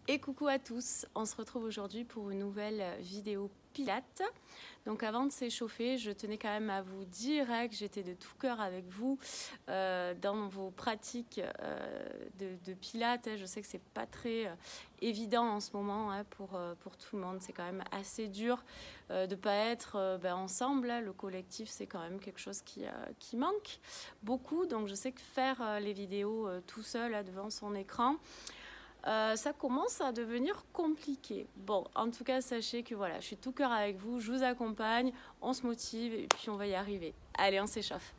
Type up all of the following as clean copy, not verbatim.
Et coucou à tous, on se retrouve aujourd'hui pour une nouvelle vidéo Pilates. Donc avant de s'échauffer, je tenais quand même à vous dire que j'étais de tout cœur avec vous dans vos pratiques de Pilates. Je sais que c'est pas très évident en ce moment pour tout le monde. C'est quand même assez dur de ne pas être ensemble. Le collectif, c'est quand même quelque chose qui manque beaucoup. Donc je sais que faire les vidéos tout seul devant son écran, ça commence à devenir compliqué. Bon, en tout cas, sachez que voilà, je suis tout cœur avec vous, je vous accompagne, on se motive et puis on va y arriver. Allez, on s'échauffe.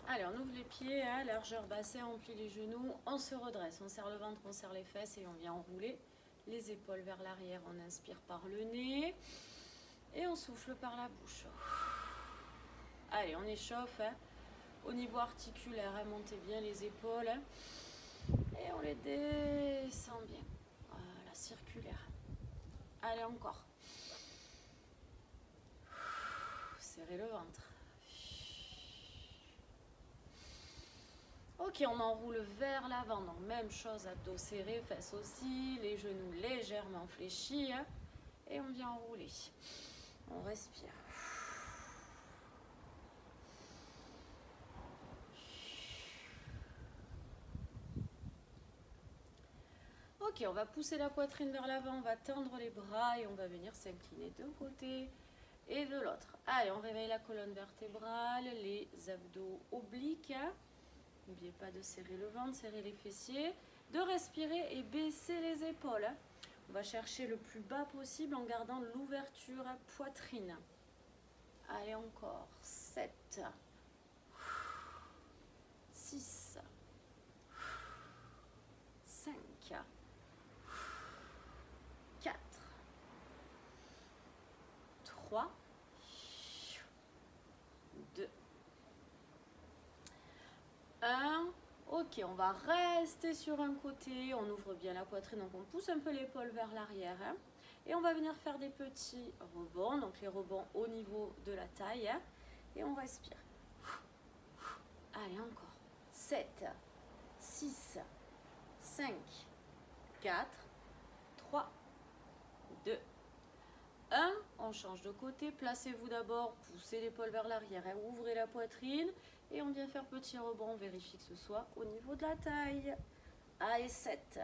Allez, on ouvre les pieds, largeur bassin, on plie les genoux, on se redresse, on serre le ventre, on serre les fesses et on vient enrouler les épaules vers l'arrière. On inspire par le nez et on souffle par la bouche. Allez, on échauffe. Au niveau articulaire, montez bien les épaules. Et on les descend bien. Voilà, circulaire. Allez, encore. Serrez le ventre. Ok, on enroule vers l'avant. Donc, même chose, abdos serrés, fesses aussi, les genoux légèrement fléchis. Et on vient enrouler. On respire. Ok, on va pousser la poitrine vers l'avant, on va tendre les bras et on va venir s'incliner d'un côté et de l'autre. Allez, on réveille la colonne vertébrale, les abdos obliques. N'oubliez pas de serrer le ventre, serrer les fessiers, de respirer et baisser les épaules. On va chercher le plus bas possible en gardant l'ouverture à poitrine. Allez, encore. 7, 6, 5, 4, 3, 2, 1. Ok, on va rester sur un côté, on ouvre bien la poitrine, donc on pousse un peu l'épaule vers l'arrière. Et on va venir faire des petits rebonds, donc les rebonds au niveau de la taille. Et on respire. Allez, encore. 7, 6, 5, 4, 3, 2, 1. On change de côté. Placez-vous d'abord, poussez l'épaule vers l'arrière, ouvrez la poitrine. Et on vient faire petit rebond. On vérifie que ce soit au niveau de la taille. Allez, 7,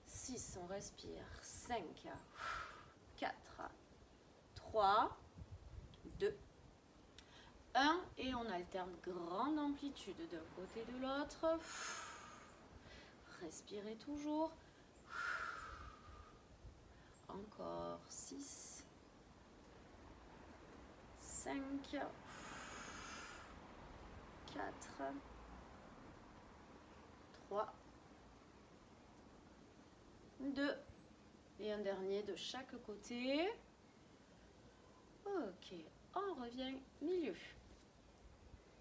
6, on respire. 5, 4, 3, 2, 1. Et on alterne grande amplitude d'un côté et de l'autre. Respirez toujours. Encore 6, 5, 4, 3, 2. Et un dernier de chaque côté. Ok, on revient milieu.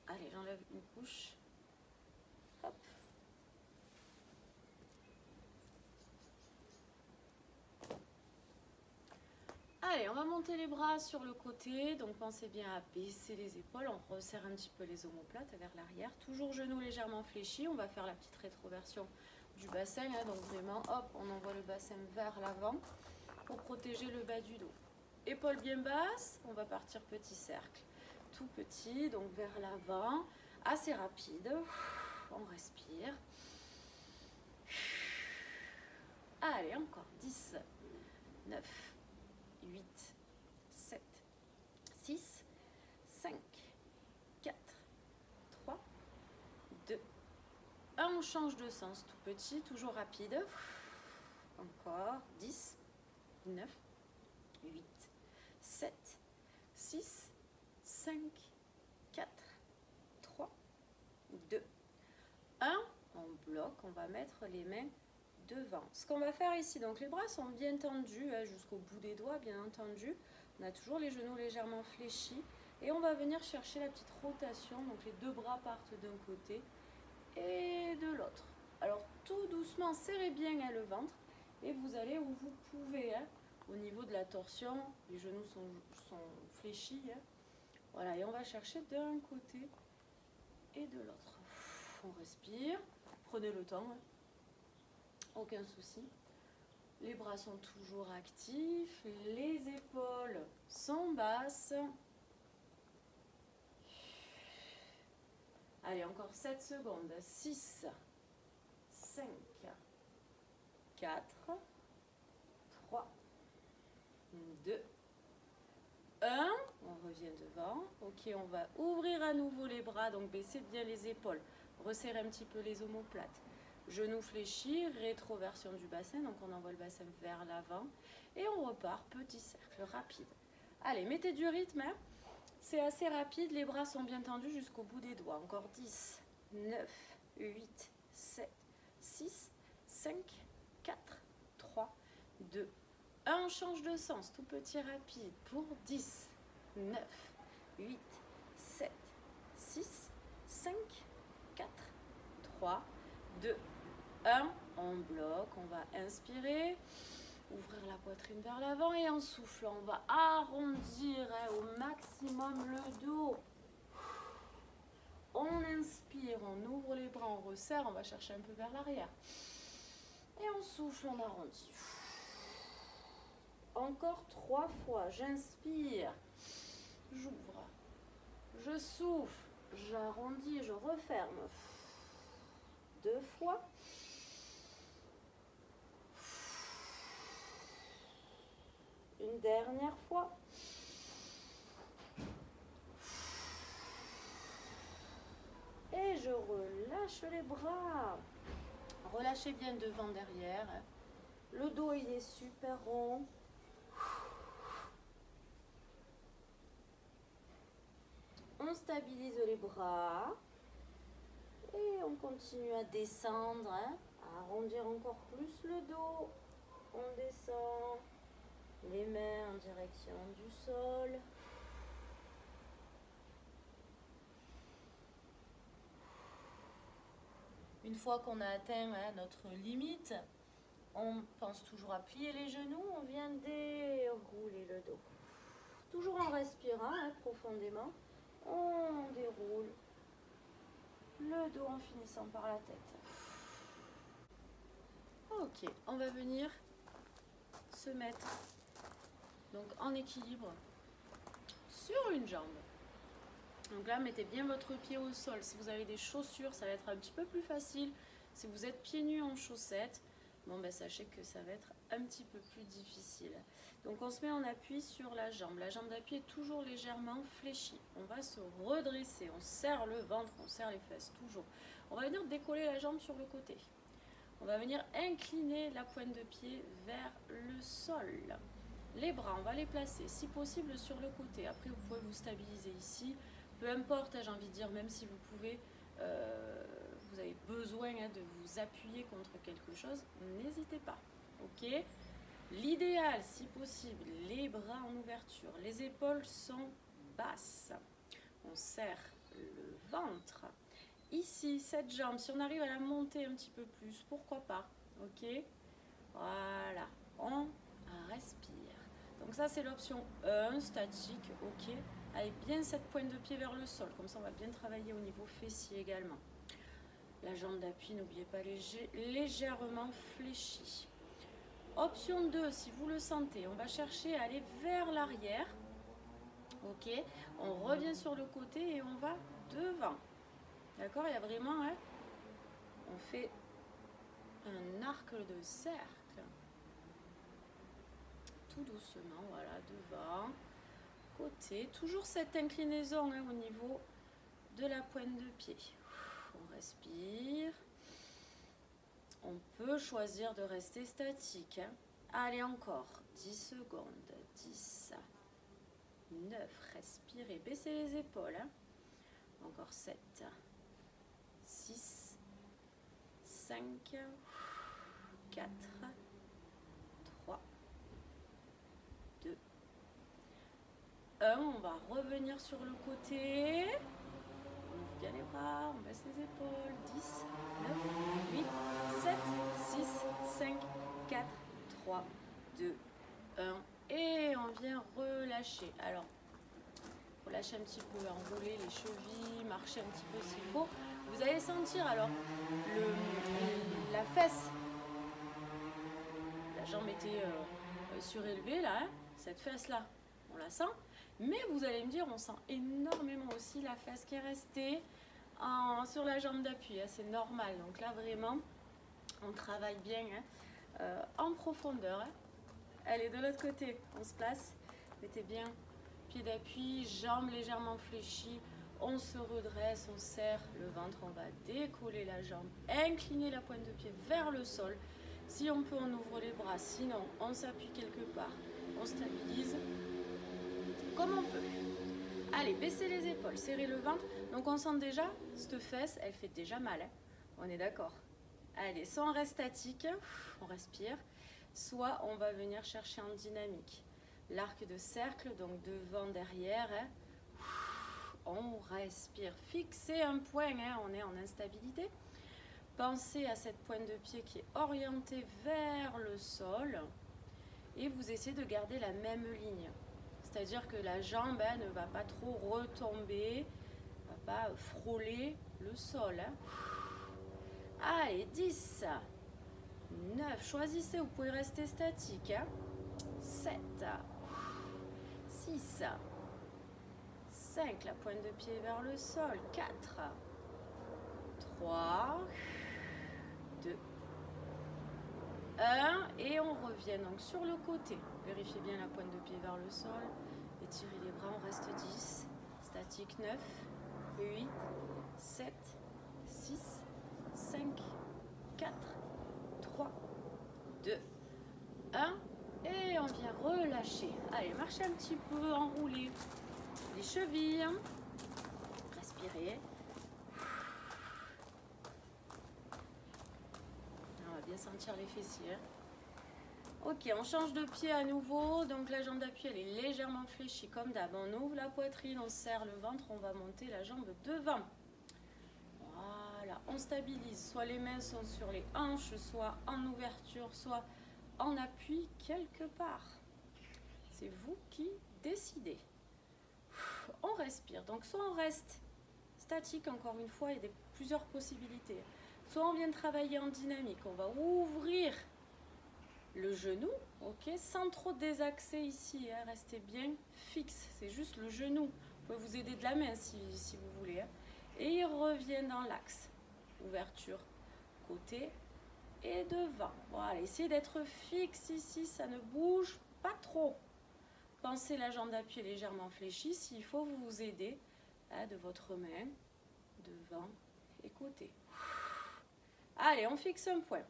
Allez, j'enlève une couche. Hop. Allez, on va monter les bras sur le côté. Donc, pensez bien à baisser les épaules. On resserre un petit peu les omoplates vers l'arrière. Toujours genoux légèrement fléchis. On va faire la petite rétroversion du bassin. Donc, vraiment, hop, on envoie le bassin vers l'avant pour protéger le bas du dos. Épaules bien basses. On va partir petit cercle. Tout petit, donc vers l'avant. Assez rapide. On respire. Allez, encore 10, 9, 8, 7, 6, 5, 4, 3, 2, 1. On change de sens, tout petit, toujours rapide. Encore 10, 9, 8, 7, 6, 5, 4, 3, 2, 1. On bloque, on va mettre les mains devant. Ce qu'on va faire ici, donc les bras sont bien tendus jusqu'au bout des doigts, bien entendu. On a toujours les genoux légèrement fléchis et on va venir chercher la petite rotation. Donc les deux bras partent d'un côté et de l'autre. Alors tout doucement, serrez bien le ventre et vous allez où vous pouvez. Au niveau de la torsion, les genoux sont fléchis. Voilà, et on va chercher d'un côté et de l'autre. On respire, prenez le temps. aucun souci. Les bras sont toujours actifs, les épaules sont basses. Allez, encore 7 secondes. 6, 5, 4, 3, 2, 1. On revient devant. Ok, on va ouvrir à nouveau les bras, donc baissez bien les épaules. Resserrez un petit peu les omoplates. Genoux fléchis, rétroversion du bassin, donc on envoie le bassin vers l'avant. Et on repart, petit cercle rapide. Allez, mettez du rythme, hein. C'est assez rapide, les bras sont bien tendus jusqu'au bout des doigts. Encore 10, 9, 8, 7, 6, 5, 4, 3, 2, 1. On change de sens, tout petit rapide pour 10, 9, 8, 7, 6, 5, 4, 3, 2, 1. On bloque, on va inspirer. Ouvrir la poitrine vers l'avant et en soufflant, on va arrondir au maximum le dos. On inspire, on ouvre les bras, on resserre, on va chercher un peu vers l'arrière. Et on souffle, on arrondit. Encore 3 fois, j'inspire, j'ouvre, je souffle, j'arrondis, je referme. 2 fois. Une dernière fois. Et je relâche les bras. Relâchez bien devant, derrière. Le dos, il est super rond. On stabilise les bras. Et on continue à descendre, hein, à arrondir encore plus le dos. On descend. Les mains en direction du sol. Une fois qu'on a atteint notre limite, on pense toujours à plier les genoux, on vient dérouler le dos. Toujours en respirant profondément, on déroule le dos en finissant par la tête. Ok, on va venir se mettre donc en équilibre sur une jambe. Donc là, mettez bien votre pied au sol. Si vous avez des chaussures, ça va être un petit peu plus facile. Si vous êtes pieds nus en chaussettes, bon ben sachez que ça va être un petit peu plus difficile. Donc on se met en appui sur la jambe. La jambe d'appui est toujours légèrement fléchie. On va se redresser, on serre le ventre, on serre les fesses, toujours. On va venir décoller la jambe sur le côté. On va venir incliner la pointe de pied vers le sol. Les bras, on va les placer, si possible, sur le côté. Après, vous pouvez vous stabiliser ici. Peu importe, j'ai envie de dire, même si vous pouvez, vous avez besoin de vous appuyer contre quelque chose, n'hésitez pas. Ok ? L'idéal, si possible, les bras en ouverture. Les épaules sont basses. On serre le ventre. Ici, cette jambe, si on arrive à la monter un petit peu plus, pourquoi pas ? Ok ? Voilà. On respire. Donc ça, c'est l'option 1, statique, ok. Avec bien cette pointe de pied vers le sol, comme ça on va bien travailler au niveau fessier également. La jambe d'appui, n'oubliez pas, légèrement fléchie. Option 2, si vous le sentez, on va chercher à aller vers l'arrière. Ok, on revient sur le côté et on va devant. D'accord, il y a vraiment, on fait un arc de cercle. Tout doucement, voilà, devant, côté. Toujours cette inclinaison au niveau de la pointe de pied. On respire. On peut choisir de rester statique. Allez, encore 10 secondes. 10, 9, respirez, baissez les épaules. Encore 7, 6, 5, 4, 3, 2, 1. On va revenir sur le côté. On ouvre bien les bras, on baisse les épaules. 10, 9, 8, 7, 6, 5, 4, 3, 2, 1. Et on vient relâcher. Alors, relâchez un petit peu, enrouler les chevilles, marcher un petit peu s'il faut. Vous allez sentir alors la fesse surélevée là, hein, cette fesse là, on la sent. Mais vous allez me dire, on sent énormément aussi la fesse qui est restée sur la jambe d'appui, hein, c'est normal. Donc là vraiment, on travaille bien en profondeur. Hein. Allez, de l'autre côté, on se place, mettez bien pied d'appui, jambes légèrement fléchies, on se redresse, on serre le ventre, on va décoller la jambe, incliner la pointe de pied vers le sol. Si on peut, on ouvre les bras, sinon on s'appuie quelque part, on stabilise comme on peut. Allez, baissez les épaules, serrez le ventre. Donc on sent déjà, cette fesse, elle fait déjà mal, hein. On est d'accord. Allez, soit on reste statique, on respire, soit on va venir chercher en dynamique. L'arc de cercle, donc devant, derrière, hein. On respire. Fixez un point, hein, on est en instabilité. Pensez à cette pointe de pied qui est orientée vers le sol et vous essayez de garder la même ligne. C'est-à-dire que la jambe hein, ne va pas trop retomber, ne va pas frôler le sol. Hein. Allez, 10, 9, choisissez, vous pouvez rester statique. Hein. 7, 6, 5, la pointe de pied vers le sol. 4, 3, 2, 1. Et on revient donc sur le côté. Vérifiez bien la pointe de pied vers le sol. Étirez les bras, on reste 10. Statique 9, 8, 7, 6, 5, 4, 3, 2, 1. Et on vient relâcher. Allez, marchez un petit peu, enroulez les chevilles. Respirez. On va bien sentir les fessiers. Ok, on change de pied à nouveau. Donc la jambe d'appui, elle est légèrement fléchie comme d'hab. On ouvre la poitrine, on serre le ventre, on va monter la jambe devant. Voilà, on stabilise. Soit les mains sont sur les hanches, soit en ouverture, soit en appui quelque part. C'est vous qui décidez. On respire. Donc soit on reste statique, encore une fois, il y a plusieurs possibilités. Soit on vient travailler en dynamique, on va ouvrir le genou, ok, sans trop désaxer ici, hein, restez bien fixe, c'est juste le genou. Vous pouvez vous aider de la main si vous voulez. Hein. Et il revient dans l'axe. Ouverture côté et devant. Voilà, essayez d'être fixe ici, ça ne bouge pas trop. Pensez la jambe d'appui légèrement fléchie, s'il faut vous aider hein, de votre main, devant et côté. Allez, on fixe un point.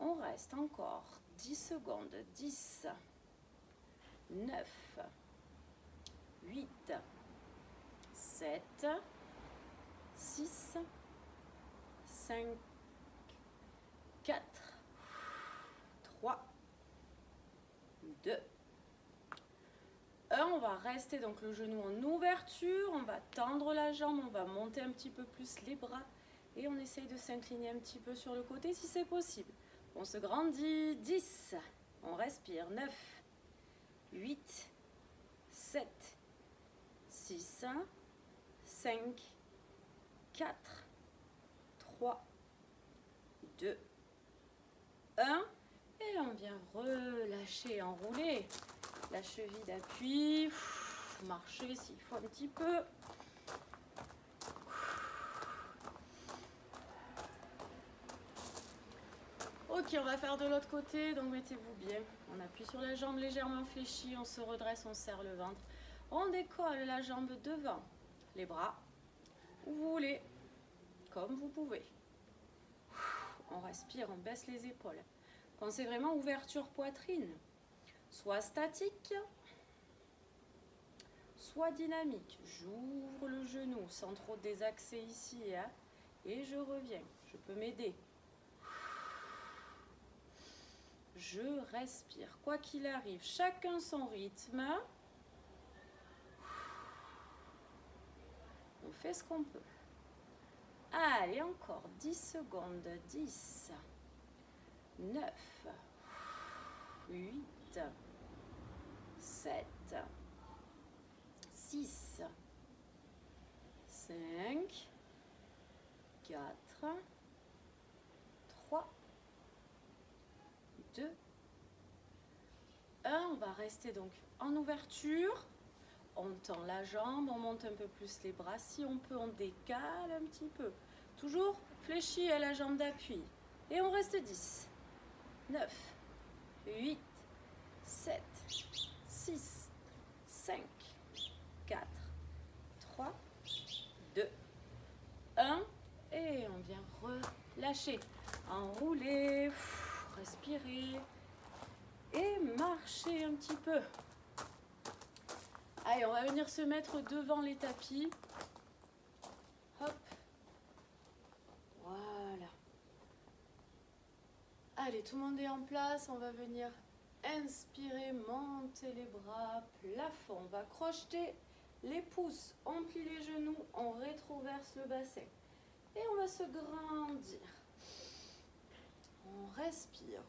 On reste encore 10 secondes. 10, 9, 8, 7, 6, 5, 4, 3, 2, 1. On va rester donc le genou en ouverture. On va tendre la jambe. On va monter un petit peu plus les bras. Et on essaye de s'incliner un petit peu sur le côté si c'est possible. On se grandit. 10. On respire. 9, 8, 7, 6, 5, 4, 3, 2, 1. Et on vient relâcher, enrouler la cheville d'appui. Marcher s'il faut un petit peu. Ok, on va faire de l'autre côté, donc mettez-vous bien. On appuie sur la jambe légèrement fléchie, on se redresse, on serre le ventre. On décolle la jambe devant, les bras, où vous voulez, comme vous pouvez. On respire, on baisse les épaules. Pensez vraiment ouverture poitrine, soit statique, soit dynamique. J'ouvre le genou sans trop désaxer ici, hein, et je reviens. Je peux m'aider. Je respire, quoi qu'il arrive, chacun son rythme. On fait ce qu'on peut. Allez, encore 10 secondes. 10, 9, 8, 7, 6, 5, 4, 3, 2, va rester donc en ouverture. On tend la jambe, on monte un peu plus les bras. Si on peut, on décale un petit peu. Toujours fléchi à la jambe d'appui. Et on reste 10, 9, 8, 7, 6, 5, 4, 3, 2, 1. Et on vient relâcher. Enrouler, respirer et marcher un petit peu. Allez, on va venir se mettre devant les tapis. Hop. Voilà. Allez, tout le monde est en place. On va venir inspirer, monter les bras, plafond. On va crocheter les pouces, on plie les genoux, on rétroverse le bassin. Et on va se grandir. On respire.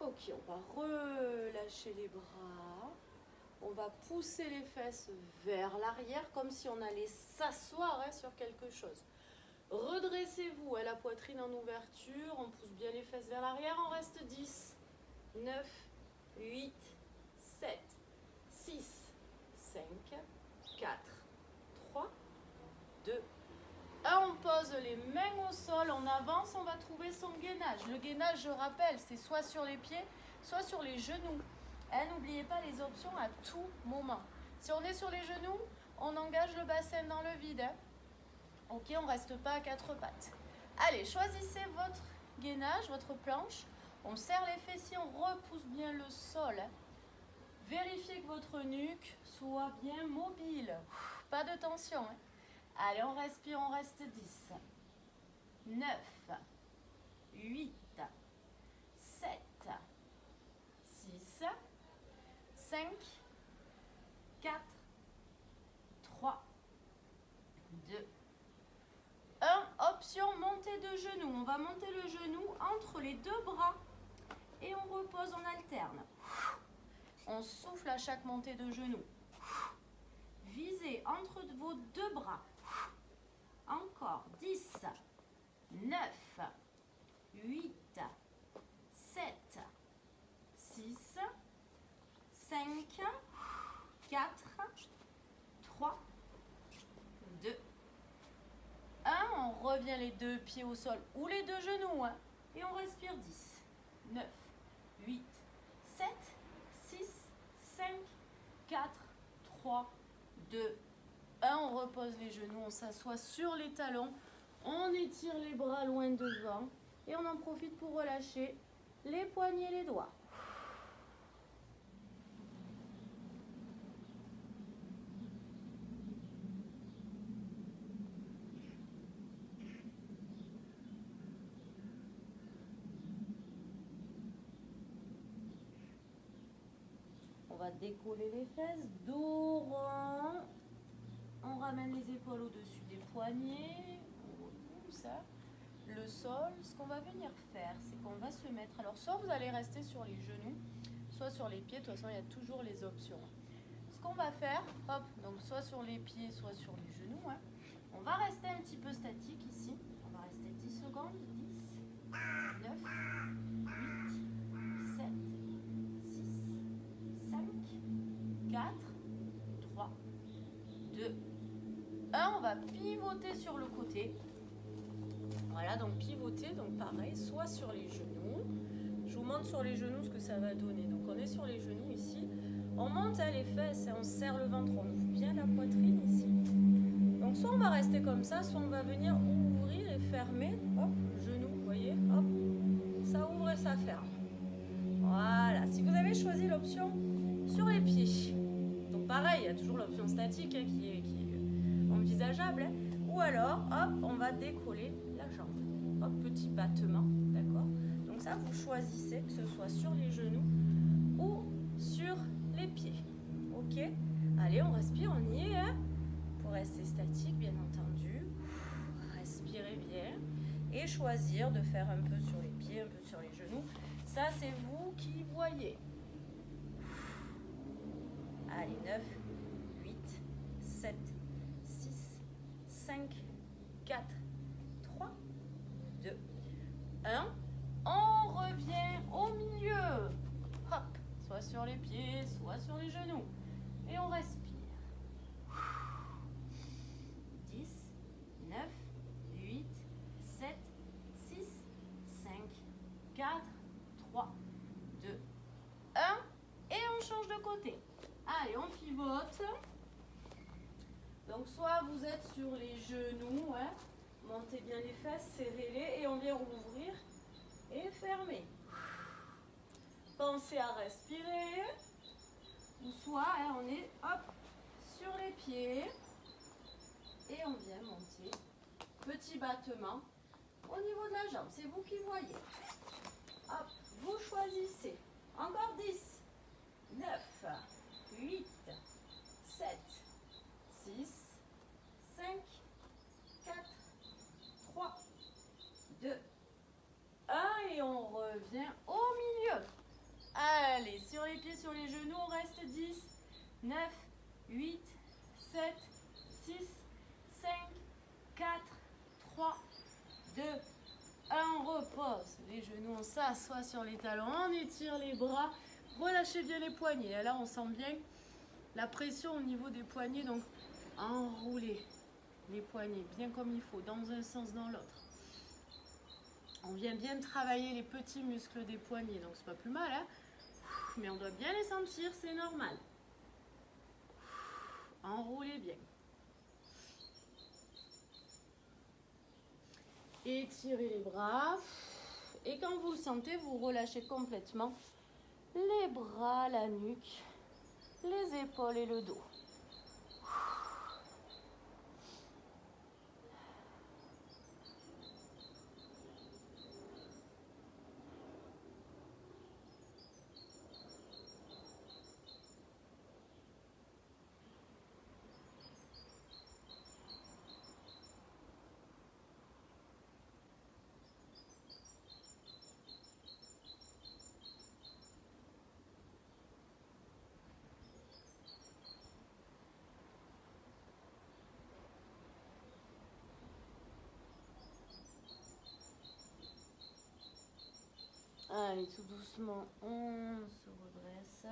Ok, on va relâcher les bras. On va pousser les fesses vers l'arrière comme si on allait s'asseoir sur quelque chose. Redressez-vous à la poitrine en ouverture. On pousse bien les fesses vers l'arrière. On reste 10, 9, 8, 7, 6, 5, 4, 3, 2, 1. On pose les mains au sol. On avance. On va trouver son gainage. Le gainage, je rappelle, c'est soit sur les pieds, soit sur les genoux. N'oubliez pas les options à tout moment. Si on est sur les genoux, on engage le bassin dans le vide. Ok, on ne reste pas à quatre pattes. Allez, choisissez votre gainage, votre planche. On serre les fessiers, on repousse bien le sol. Vérifiez que votre nuque soit bien mobile. Pas de tension. Allez, on respire, on reste 10, 9, 8, 7, 6, 5, 4, 3, 2, 1. Option montée de genoux. On va monter le genou entre les deux bras et on repose, on alterne. On souffle à chaque montée de genou. Visez entre vos deux bras. Encore 10, 9, 8, 7, 6, 5, 4, 3, 2, 1. On revient les deux pieds au sol ou les deux genoux. Et on respire 10, 9, 8, 7, 6, 5, 4, 3, 2, 1. On repose les genoux, on s'assoit sur les talons. On étire les bras loin devant. Et on en profite pour relâcher les poignets, les doigts. On va décoller les fesses, dos rond. On ramène les épaules au-dessus des poignets. On repousse le sol. Ce qu'on va venir faire, c'est qu'on va se mettre... Alors, soit vous allez rester sur les genoux, soit sur les pieds. De toute façon, il y a toujours les options. Ce qu'on va faire, hop, donc soit sur les pieds, soit sur les genoux. On va rester un petit peu statique ici. On va rester 10 secondes. 10, 9, 8, 7, 6, 5, 4, 3, 2, 1. On va pivoter sur le côté. Voilà, donc pivoter, donc pareil, soit sur les genoux. Je vous montre sur les genoux ce que ça va donner. Donc on est sur les genoux ici. On monte les fesses et on serre le ventre. On ouvre bien la poitrine ici. Donc soit on va rester comme ça, soit on va venir ouvrir et fermer. Hop, genou, vous voyez, hop. Ça ouvre et ça ferme. Voilà, si vous avez choisi l'option sur les pieds. Donc pareil, il y a toujours l'option statique qui est envisageable. Ou alors, hop, on va décoller la jambe. Hop, petit battement, d'accord? Donc ça, vous choisissez que ce soit sur les genoux ou sur les pieds. Ok? Allez, on respire, on y est. Pour rester statique, bien entendu. Respirez bien. Et choisir de faire un peu sur les pieds, un peu sur les genoux. Ça, c'est vous qui voyez. Allez, 9, 8, les pieds, soit sur les genoux. Et on respire. 10, 9, 8, 7, 6, 5, 4, 3, 2, 1. Et on change de côté. Allez, on pivote. Donc, soit vous êtes sur les genoux, hein, montez bien les fesses, serrez-les et on vient ouvrir et fermer. Pensez à respirer. Ou soit, hein, on est hop, sur les pieds et on vient monter. Petit battement au niveau de la jambe. C'est vous qui voyez. Hop, vous choisissez. Encore 10, 9, 8, 7, 6, 5, 4, 3, 2, 1 et on revient au milieu. Allez, sur les pieds, sur les genoux, on reste 10, 9, 8, 7, 6, 5, 4, 3, 2, 1. On repose les genoux, on s'assoit sur les talons, on étire les bras, relâchez bien les poignets. Et là, on sent bien la pression au niveau des poignets, donc enroulez les poignets bien comme il faut, dans un sens, dans l'autre. On vient bien travailler les petits muscles des poignets, donc c'est pas plus mal, hein, mais on doit bien les sentir, c'est normal. Enroulez bien. Étirez les bras. Et quand vous le sentez, vous relâchez complètement les bras, la nuque, les épaules et le dos. Allez, tout doucement, on se redresse.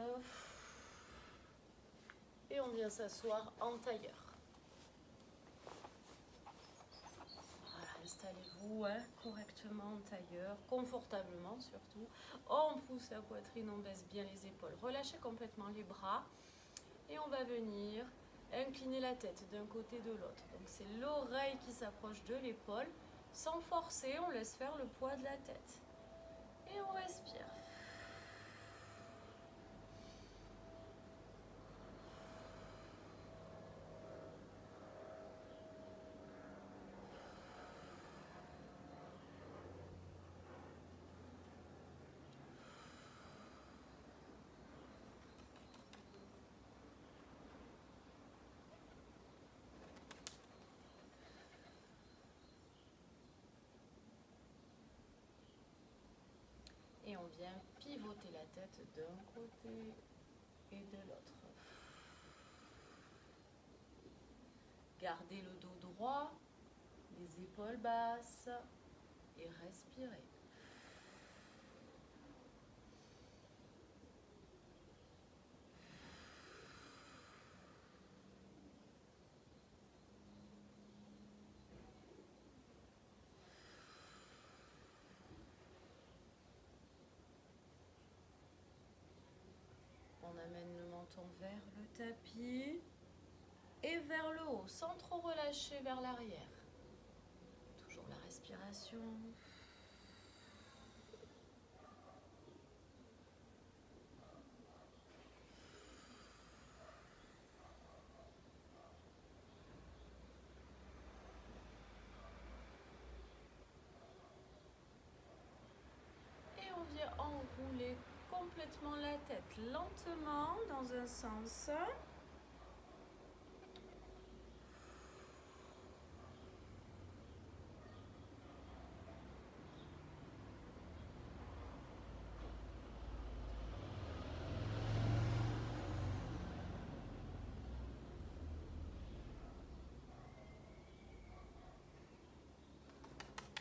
Et on vient s'asseoir en tailleur. Voilà, installez-vous, hein, correctement en tailleur, confortablement surtout. On pousse la poitrine, on baisse bien les épaules. Relâchez complètement les bras. Et on va venir incliner la tête d'un côté de l'autre. Donc c'est l'oreille qui s'approche de l'épaule. Sans forcer, on laisse faire le poids de la tête. Et on respire. Et on vient pivoter la tête d'un côté et de l'autre. Gardez le dos droit, les épaules basses et respirez. On amène le menton vers le tapis et vers le haut, sans trop relâcher vers l'arrière. Toujours la respiration. Et on vient enrouler complètement la tête lentement dans un sens.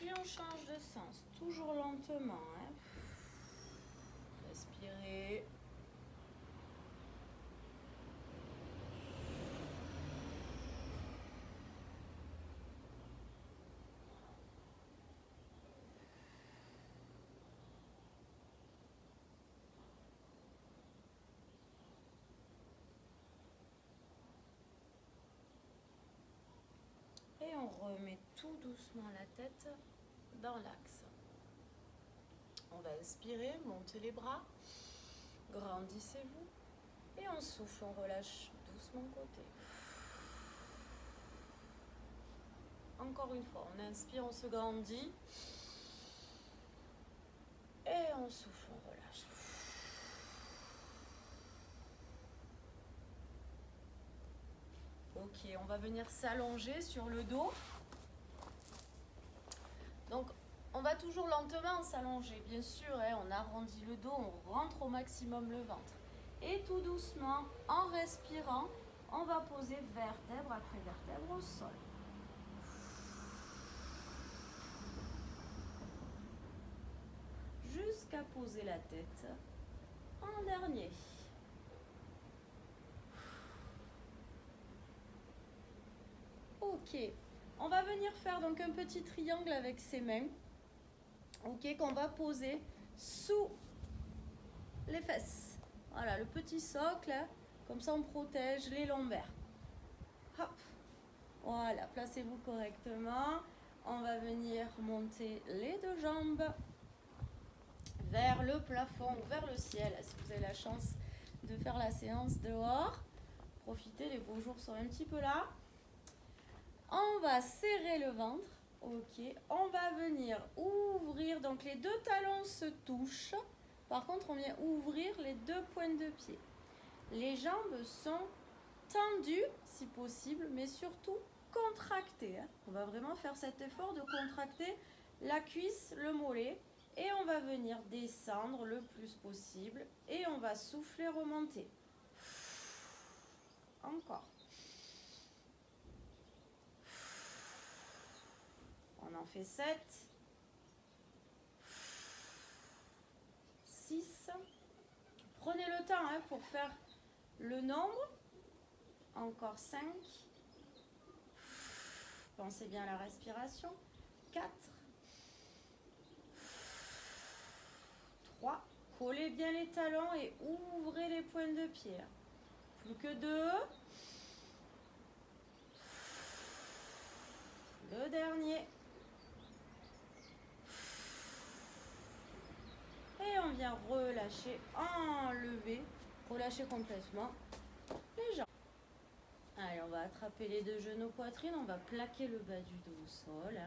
Et on change de sens, toujours lentement, hein. Respirez. remet tout doucement la tête dans l'axe. On va inspirer, montez les bras, grandissez-vous et on souffle, on relâche doucement côté. Encore une fois, on inspire, on se grandit et on souffle, on relâche. Ok, on va venir s'allonger sur le dos. Donc, on va toujours lentement s'allonger, bien sûr, hein, on arrondit le dos, on rentre au maximum le ventre. Et tout doucement, en respirant, on va poser vertèbre après vertèbre au sol. Jusqu'à poser la tête en dernier. Ok, on va venir faire donc un petit triangle avec ses mains, ok, qu'on va poser sous les fesses. Voilà, le petit socle, comme ça on protège les lombaires. Hop, voilà, placez-vous correctement. On va venir monter les deux jambes vers le plafond ou vers le ciel. Si vous avez la chance de faire la séance dehors, profitez, les beaux jours sont un petit peu là. On va serrer le ventre, ok. On va venir ouvrir, donc les deux talons se touchent. Par contre, on vient ouvrir les deux pointes de pied. Les jambes sont tendues, si possible, mais surtout contractées. On va vraiment faire cet effort de contracter la cuisse, le mollet. Et on va venir descendre le plus possible. Et on va souffler, remonter. Encore. On en fait 7. 6. Prenez le temps pour faire le nombre. Encore 5. Pensez bien à la respiration. 4. 3. Collez bien les talons et ouvrez les pointes de pied. Plus que 2. Le dernier. Et on vient relâcher, enlever, relâcher complètement les jambes. Allez, on va attraper les deux genoux poitrine, on va plaquer le bas du dos au sol.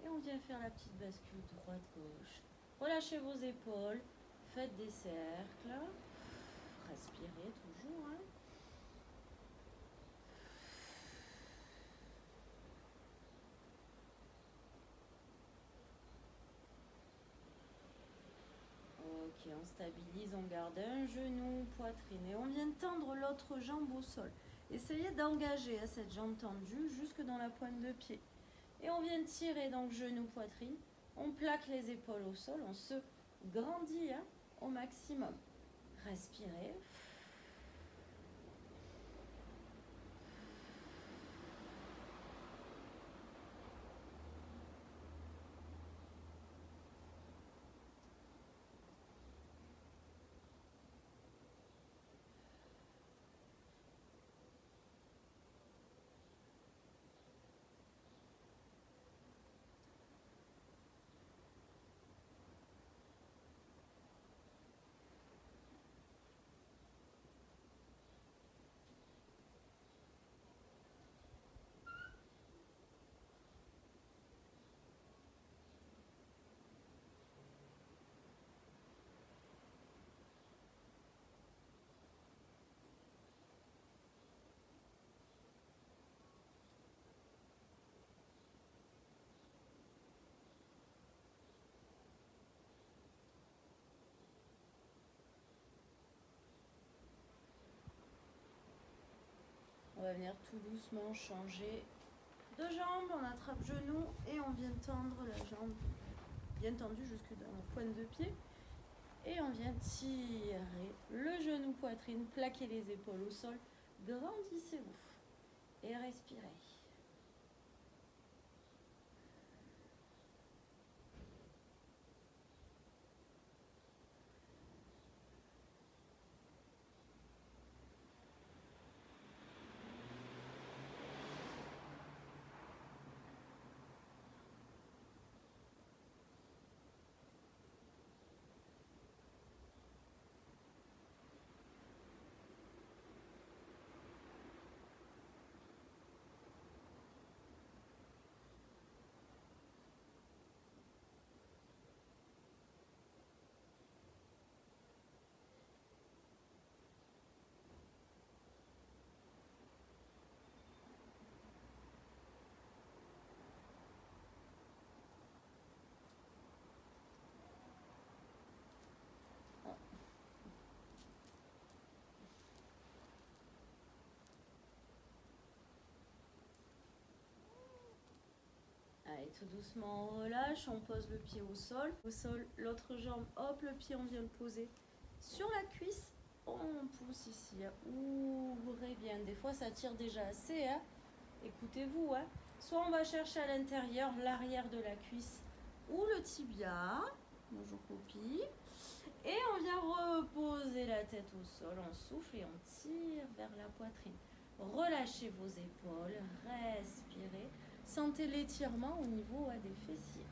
Et on vient faire la petite bascule droite-gauche. Relâchez vos épaules, faites des cercles. Respirez toujours. Ok, on stabilise, on garde un genou, poitrine. Et on vient tendre l'autre jambe au sol. Essayez d'engager cette jambe tendue jusque dans la pointe de pied. Et on vient tirer donc genou, poitrine. On plaque les épaules au sol. On se grandit au maximum. Respirez. On va venir tout doucement changer de jambe. On attrape genou et on vient tendre la jambe bien tendue jusque dans la pointe de pied. Et on vient tirer le genou poitrine, plaquer les épaules au sol. Grandissez-vous et respirez. tout doucement, on relâche, on pose le pied au sol. Au sol, l'autre jambe, hop, le pied, on vient le poser sur la cuisse. On pousse ici, ouvrez bien. Des fois, ça tire déjà assez, hein. Écoutez-vous, hein. Soit on va chercher à l'intérieur, l'arrière de la cuisse ou le tibia. Moi, je copie. Et on vient reposer la tête au sol, on souffle et on tire vers la poitrine. Relâchez vos épaules, respirez. Sentez l'étirement au niveau des fessiers.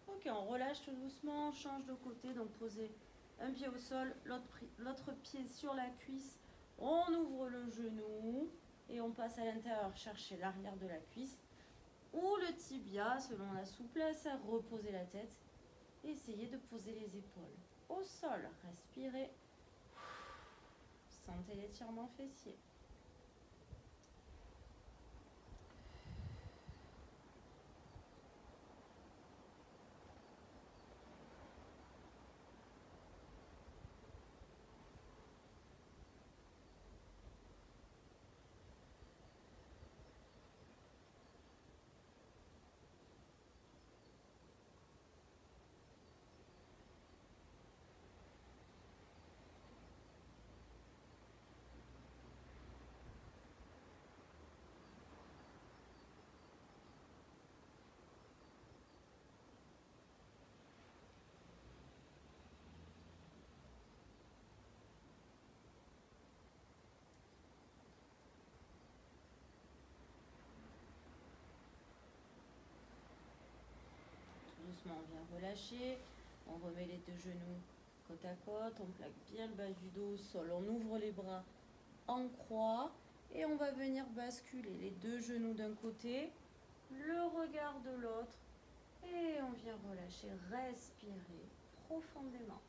Ok, on relâche tout doucement, on change de côté, donc posez un pied au sol, l'autre pied sur la cuisse, on ouvre le genou et on passe à l'intérieur chercher l'arrière de la cuisse ou le tibia selon la souplesse, reposez la tête et essayez de poser les épaules au sol, respirez, sentez l'étirement fessier. Doucement, on vient relâcher, on remet les deux genoux côte à côte, on plaque bien le bas du dos au sol, on ouvre les bras en croix et on va venir basculer les deux genoux d'un côté, le regard de l'autre et on vient relâcher, respirer profondément.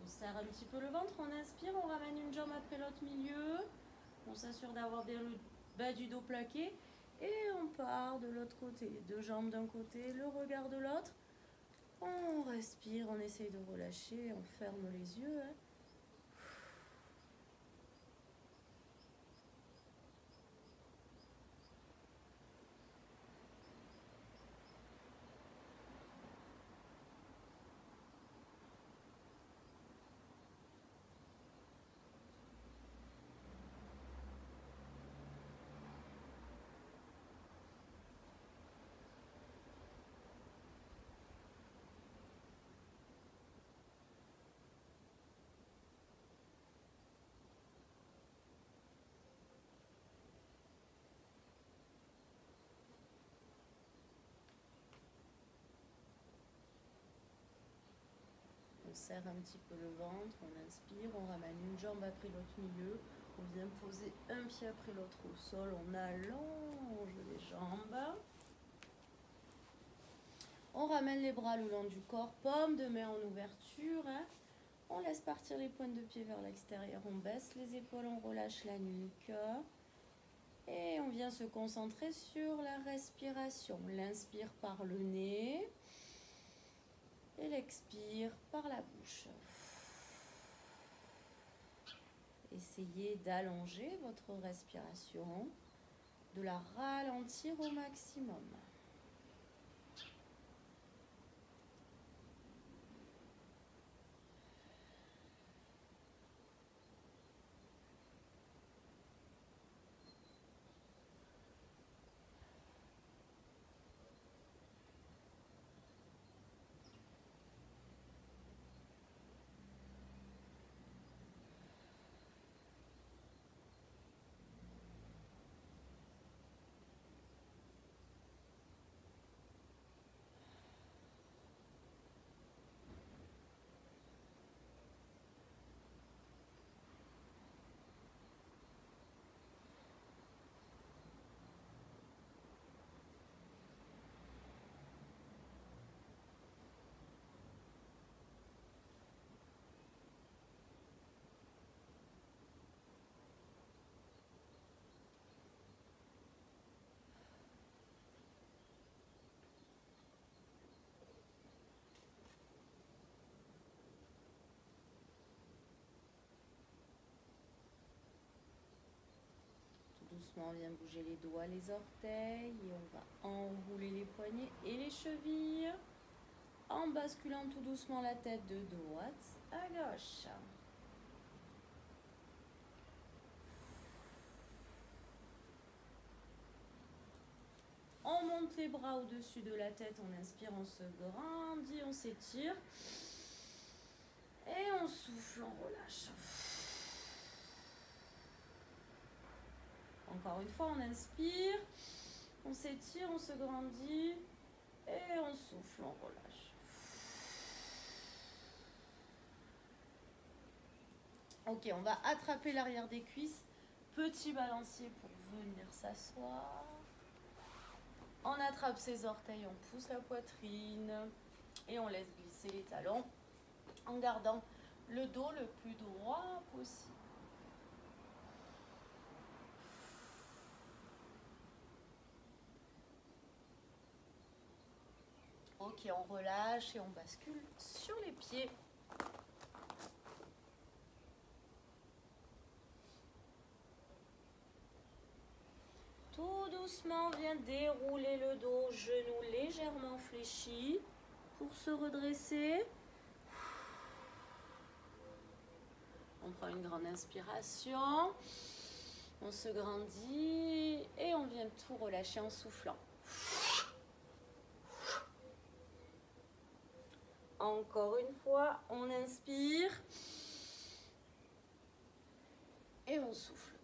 On serre un petit peu le ventre, on inspire, on ramène une jambe après l'autre milieu. On s'assure d'avoir bien le bas du dos plaqué. Et on part de l'autre côté. Deux jambes d'un côté, le regard de l'autre. On respire, on essaye de relâcher, on ferme les yeux. Hein. On serre un petit peu le ventre, on inspire, on ramène une jambe après l'autre milieu, on vient poser un pied après l'autre au sol, on allonge les jambes. On ramène les bras le long du corps, paume de main en ouverture. Hein. On laisse partir les pointes de pied vers l'extérieur, on baisse les épaules, on relâche la nuque. Et on vient se concentrer sur la respiration. L'inspire par le nez. Et l'expire par la bouche. Essayez d'allonger votre respiration, de la ralentir au maximum. Doucement, on vient bouger les doigts, les orteils et on va enrouler les poignets et les chevilles en basculant tout doucement la tête de droite à gauche. On monte les bras au-dessus de la tête, on inspire, on se grandit, on s'étire et on souffle, on relâche. Encore une fois, on inspire, on s'étire, on se grandit et on souffle, on relâche. Ok, on va attraper l'arrière des cuisses, petit balancier pour venir s'asseoir. On attrape ses orteils, on pousse la poitrine et on laisse glisser les talons en gardant le dos le plus droit possible. Ok, on relâche et on bascule sur les pieds. Tout doucement, on vient dérouler le dos, genoux légèrement fléchis pour se redresser. On prend une grande inspiration, on se grandit et on vient tout relâcher en soufflant. Encore une fois, on inspire et on souffle.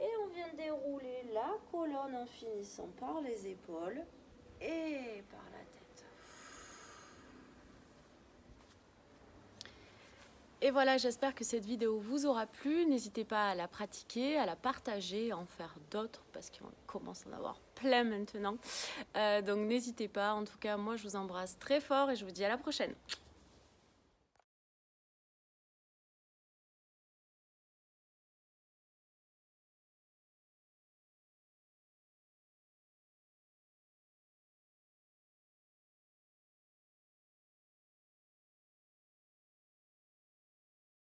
Et on vient dérouler la colonne en finissant par les épaules et par la tête. Et voilà, j'espère que cette vidéo vous aura plu. N'hésitez pas à la pratiquer, à la partager, à en faire d'autres parce qu'on commence à en avoir plein maintenant. Donc n'hésitez pas. En tout cas, moi je vous embrasse très fort et je vous dis à la prochaine.